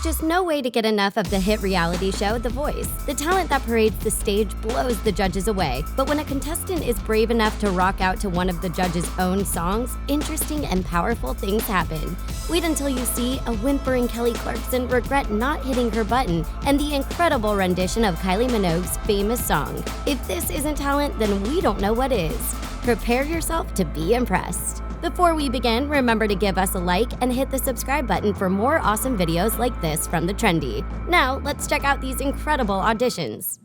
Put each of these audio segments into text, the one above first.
just no way to get enough of the hit reality show The Voice. The talent that parades the stage blows the judges away, but when a contestant is brave enough to rock out to one of the judges' own songs, interesting and powerful things happen. Wait until you see a whimpering Kelly Clarkson regret not hitting her button and the incredible rendition of Kylie Minogue's famous song. If this isn't talent, then we don't know what is. Prepare yourself to be impressed. Before we begin, remember to give us a like and hit the subscribe button for more awesome videos like this from TheTrendy. Now, let's check out these incredible auditions.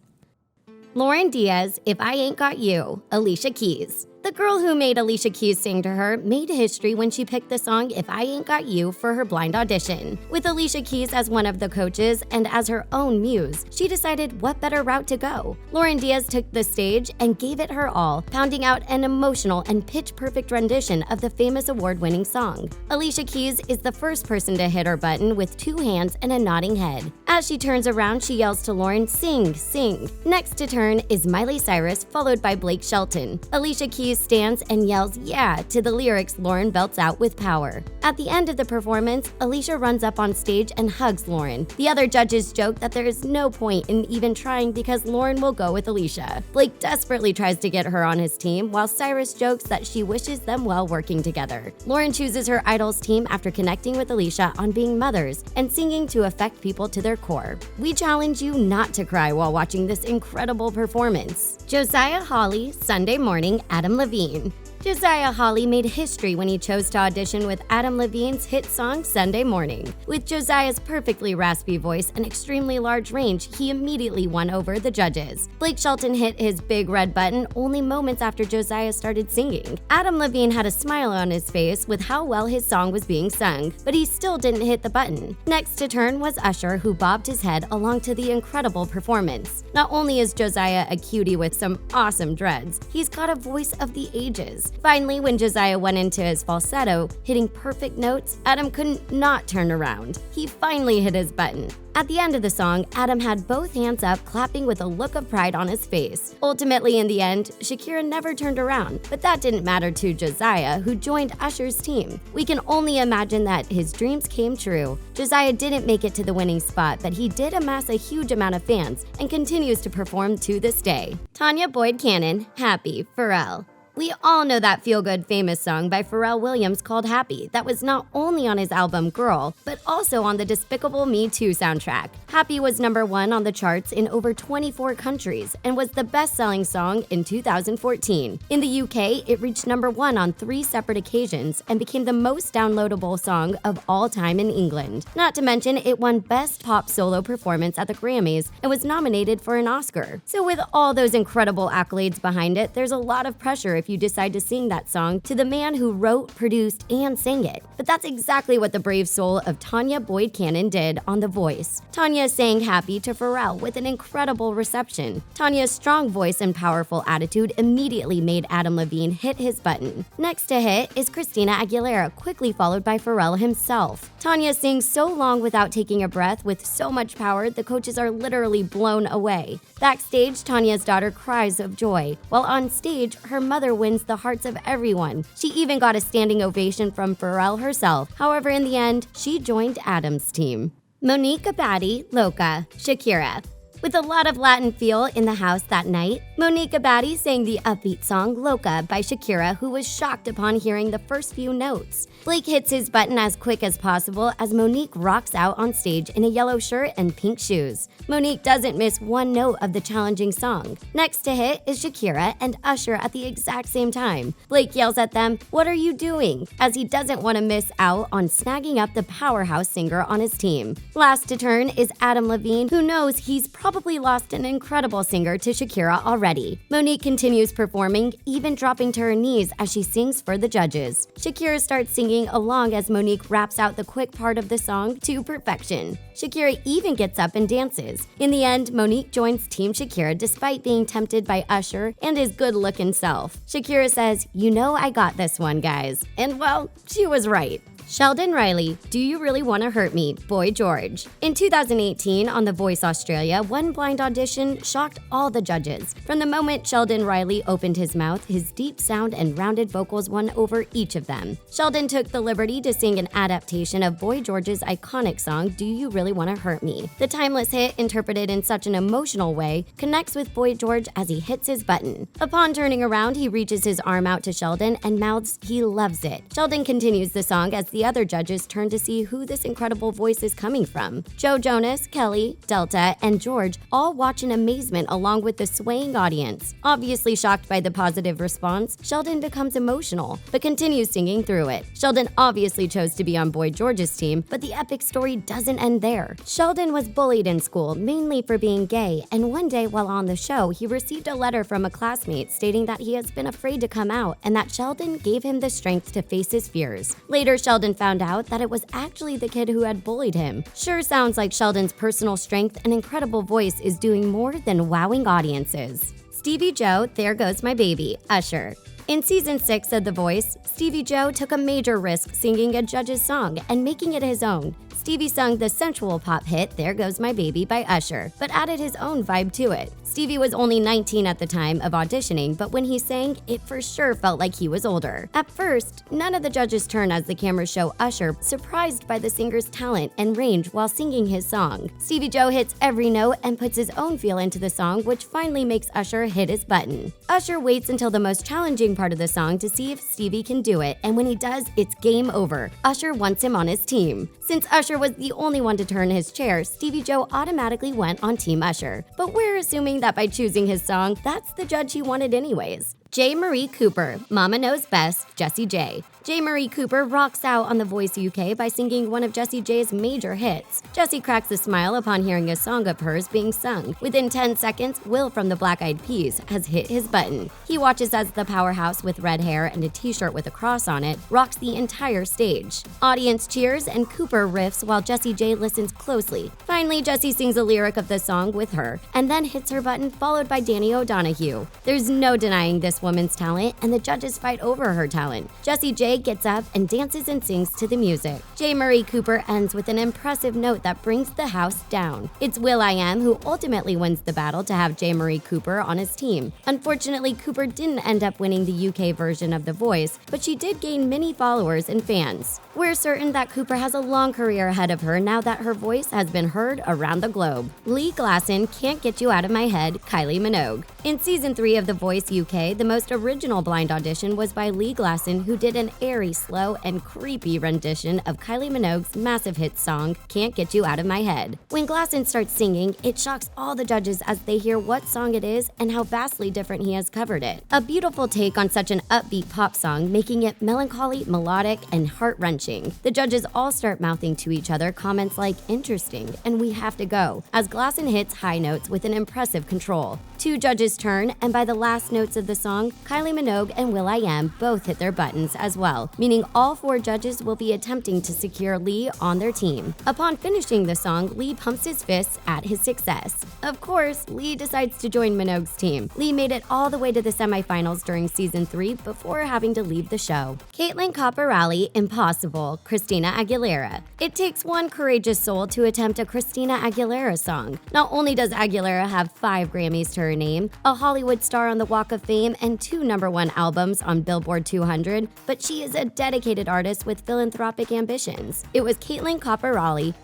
Lauren Diaz, If I Ain't Got You, Alicia Keys. The girl who made Alicia Keys sing to her made history when she picked the song If I Ain't Got You for her blind audition. With Alicia Keys as one of the coaches and as her own muse, she decided what better route to go. Lauren Diaz took the stage and gave it her all, pounding out an emotional and pitch-perfect rendition of the famous award-winning song. Alicia Keys is the first person to hit her button with 2 hands and a nodding head. As she turns around, she yells to Lauren, "Sing, sing." Next to turn is Miley Cyrus, followed by Blake Shelton. Alicia Keys stands and yells "yeah" to the lyrics Lauren belts out with power. At the end of the performance, Alicia runs up on stage and hugs Lauren. The other judges joke that there is no point in even trying because Lauren will go with Alicia. Blake desperately tries to get her on his team, while Cyrus jokes that she wishes them well working together. Lauren chooses her idol's team after connecting with Alicia on being mothers and singing to affect people to their core. We challenge you not to cry while watching this incredible performance. Josiah Hawley, Sunday Morning, Adam Levine. Josiah Hawley made history when he chose to audition with Adam Levine's hit song Sunday Morning. With Josiah's perfectly raspy voice and extremely large range, he immediately won over the judges. Blake Shelton hit his big red button only moments after Josiah started singing. Adam Levine had a smile on his face with how well his song was being sung, but he still didn't hit the button. Next to turn was Usher, who bobbed his head along to the incredible performance. Not only is Josiah a cutie with some awesome dreads, he's got a voice of the ages. Finally, when Josiah went into his falsetto, hitting perfect notes, Adam couldn't not turn around. He finally hit his button. At the end of the song, Adam had both hands up, clapping with a look of pride on his face. Ultimately, in the end, Shakira never turned around, but that didn't matter to Josiah, who joined Usher's team. We can only imagine that his dreams came true. Josiah didn't make it to the winning spot, but he did amass a huge amount of fans and continues to perform to this day. Tanya Boyd Cannon, Happy, Pharrell. We all know that feel-good famous song by Pharrell Williams called Happy that was not only on his album Girl, but also on the Despicable Me 2 soundtrack. Happy was #1 on the charts in over 24 countries and was the best-selling song in 2014. In the UK, it reached #1 on 3 separate occasions and became the most downloadable song of all time in England. Not to mention, it won Best Pop Solo Performance at the Grammys and was nominated for an Oscar. So with all those incredible accolades behind it, there's a lot of pressure if you decide to sing that song to the man who wrote, produced, and sang it. But that's exactly what the brave soul of Tanya Boyd Cannon did on The Voice. Tanya sang Happy to Pharrell with an incredible reception. Tanya's strong voice and powerful attitude immediately made Adam Levine hit his button. Next to hit is Christina Aguilera, quickly followed by Pharrell himself. Tanya sings so long without taking a breath with so much power, the coaches are literally blown away. Backstage, Tanya's daughter cries of joy, while on stage, her mother wins the hearts of everyone. She even got a standing ovation from Pharrell herself. However, in the end, she joined Adam's team. Monique Abadi, Loca, Shakira. With a lot of Latin feel in the house that night, Monique Abadi sang the upbeat song Loca by Shakira, who was shocked upon hearing the first few notes. Blake hits his button as quick as possible as Monique rocks out on stage in a yellow shirt and pink shoes. Monique doesn't miss one note of the challenging song. Next to hit is Shakira and Usher at the exact same time. Blake yells at them, "What are you doing?" as he doesn't want to miss out on snagging up the powerhouse singer on his team. Last to turn is Adam Levine, who knows he's probably lost an incredible singer to Shakira already. Monique continues performing, even dropping to her knees as she sings for the judges. Shakira starts singing along as Monique raps out the quick part of the song to perfection. Shakira even gets up and dances. In the end, Monique joins Team Shakira despite being tempted by Usher and his good-looking self. Shakira says, "You know I got this one, guys." And well, she was right. Sheldon Riley, Do You Really Want to Hurt Me? Boy George. In 2018, on The Voice Australia, one blind audition shocked all the judges. From the moment Sheldon Riley opened his mouth, his deep sound and rounded vocals won over each of them. Sheldon took the liberty to sing an adaptation of Boy George's iconic song, Do You Really Want to Hurt Me? The timeless hit, interpreted in such an emotional way, connects with Boy George as he hits his button. Upon turning around, he reaches his arm out to Sheldon and mouths he loves it. Sheldon continues the song as the other judges turn to see who this incredible voice is coming from. Joe Jonas, Kelly, Delta, and George all watch in amazement along with the swaying audience. Obviously shocked by the positive response, Sheldon becomes emotional, but continues singing through it. Sheldon obviously chose to be on Boy George's team, but the epic story doesn't end there. Sheldon was bullied in school, mainly for being gay, and one day while on the show, he received a letter from a classmate stating that he has been afraid to come out and that Sheldon gave him the strength to face his fears. Later, Sheldon found out that it was actually the kid who had bullied him. Sure sounds like Sheldon's personal strength and incredible voice is doing more than wowing audiences. Stevie Joe, There Goes My Baby, Usher. In Season 6 of The Voice, Stevie Joe took a major risk singing a judge's song and making it his own. Stevie sung the sensual pop hit There Goes My Baby by Usher, but added his own vibe to it. Stevie was only 19 at the time of auditioning, but when he sang, it for sure felt like he was older. At first, none of the judges turn as the cameras show Usher surprised by the singer's talent and range while singing his song. Stevie Joe hits every note and puts his own feel into the song, which finally makes Usher hit his button. Usher waits until the most challenging part of the song to see if Stevie can do it, and when he does, it's game over. Usher wants him on his team. Since Usher was the only one to turn his chair, Stevie Joe automatically went on Team Usher. But we're assuming that by choosing his song, that's the judge he wanted anyways. J. Marie Cooper, Mama Knows Best, Jessie J. J. Marie Cooper rocks out on The Voice UK by singing one of Jessie J's major hits. Jessie cracks a smile upon hearing a song of hers being sung. Within 10 seconds, Will from the Black Eyed Peas has hit his button. He watches as the powerhouse with red hair and a t-shirt with a cross on it rocks the entire stage. Audience cheers and Cooper riffs while Jessie J listens closely. Finally, Jessie sings a lyric of the song with her and then hits her button, followed by Danny O'Donoghue. There's no denying this woman's talent, and the judges fight over her talent. Jessie J gets up and dances and sings to the music. J. Marie Cooper ends with an impressive note that brings the house down. It's will.i.am who ultimately wins the battle to have J. Marie Cooper on his team. Unfortunately, Cooper didn't end up winning the UK version of The Voice, but she did gain many followers and fans. We're certain that Cooper has a long career ahead of her now that her voice has been heard around the globe. Lee Glasson, Can't Get You Out of My Head, Kylie Minogue. In Season 3 of The Voice UK, the most original blind audition was by Lee Glasson, who did an airy, slow, and creepy rendition of Kylie Minogue's massive hit song, Can't Get You Out of My Head. When Glasson starts singing, it shocks all the judges as they hear what song it is and how vastly different he has covered it. A beautiful take on such an upbeat pop song, making it melancholy, melodic, and heart-wrenching. The judges all start mouthing to each other comments like, interesting, and we have to go, as Glasson hits high notes with an impressive control. Two judges turn, and by the last notes of the song, Kylie Minogue and will.i.am both hit their buttons as well, meaning all four judges will be attempting to secure Lee on their team. Upon finishing the song, Lee pumps his fists at his success. Of course, Lee decides to join Minogue's team. Lee made it all the way to the semifinals during Season 3 before having to leave the show. Caitlyn Copper, Impossible, Christina Aguilera. It takes one courageous soul to attempt a Christina Aguilera song. Not only does Aguilera have 5 Grammys to her name, a Hollywood star on the Walk of Fame, and 2 #1 albums on Billboard 200, but she is a dedicated artist with philanthropic ambitions. It was Caitlyn Copper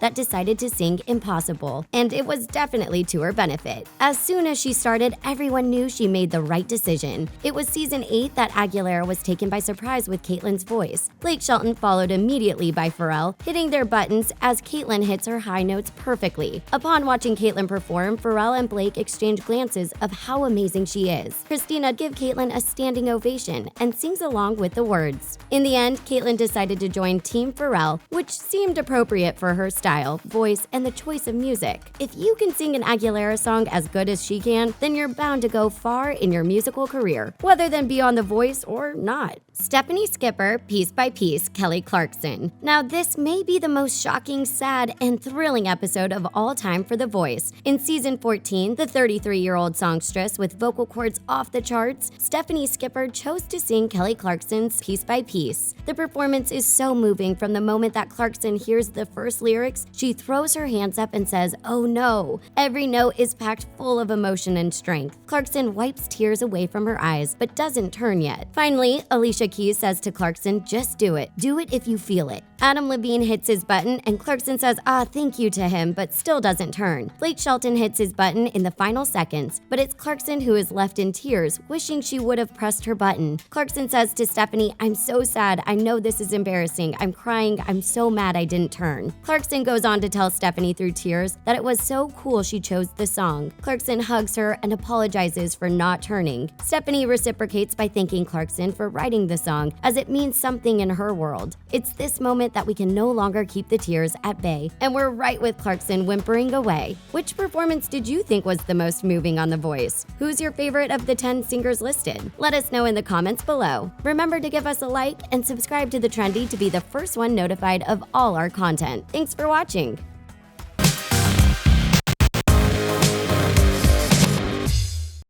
that decided to sing Impossible, and it was definitely to her benefit. As soon as she started, everyone knew she made the right decision. It was Season 8 that Aguilera was taken by surprise with Caitlyn's voice. Blake Shelton followed immediately by Pharrell, hitting their buttons as Caitlyn hits her high notes perfectly. Upon watching Caitlyn perform, Pharrell and Blake exchange glances of how amazing she is. Christina gives Caitlyn a standing ovation and sings along with the words. In the end, Caitlyn decided to join Team Pharrell, which seemed appropriate for her style, voice, and the choice of music. If you can sing an Aguilera song as good as she can, then you're bound to go far in your musical career, whether then be on The Voice or not. Stephanie Skipper, Piece by Piece, Kelly Clarkson. Now, this may be the most shocking, sad, and thrilling episode of all time for The Voice. In season 14, the 33-year-old songstress with vocal cords off the charts, Stephanie Skipper chose to sing Kelly Clarkson's Piece by Piece. The performance is so moving. From the moment that Clarkson hears the first lyrics, she throws her hands up and says, "Oh no." Every note is packed full of emotion and strength. Clarkson wipes tears away from her eyes, but doesn't turn yet. Finally, Alicia Keys says to Clarkson, "Just do it. Do it if you feel it." Adam Levine hits his button, and Clarkson says, thank you to him, but still doesn't turn. Blake Shelton hits his button in the final seconds, but it's Clarkson who is left in tears, wishing she would have pressed her button. Clarkson says to Stephanie, "I'm so sad. I know this is embarrassing. I'm crying. I'm so mad I didn't turn." Clarkson goes on to tell Stephanie through tears that it was so cool she chose the song. Clarkson hugs her and apologizes for not turning. Stephanie reciprocates by thanking Clarkson for writing the song, as it means something in her world. It's this moment that we can no longer keep the tears at bay, and we're right with Clarkson whimpering away. Which performance did you think was the most moving on The Voice? Who's your favorite of the 10 singers listed? Let us know in the comments below. Remember to give us a like and subscribe to The Trendy to be the first one notified of all our content. Thanks for watching.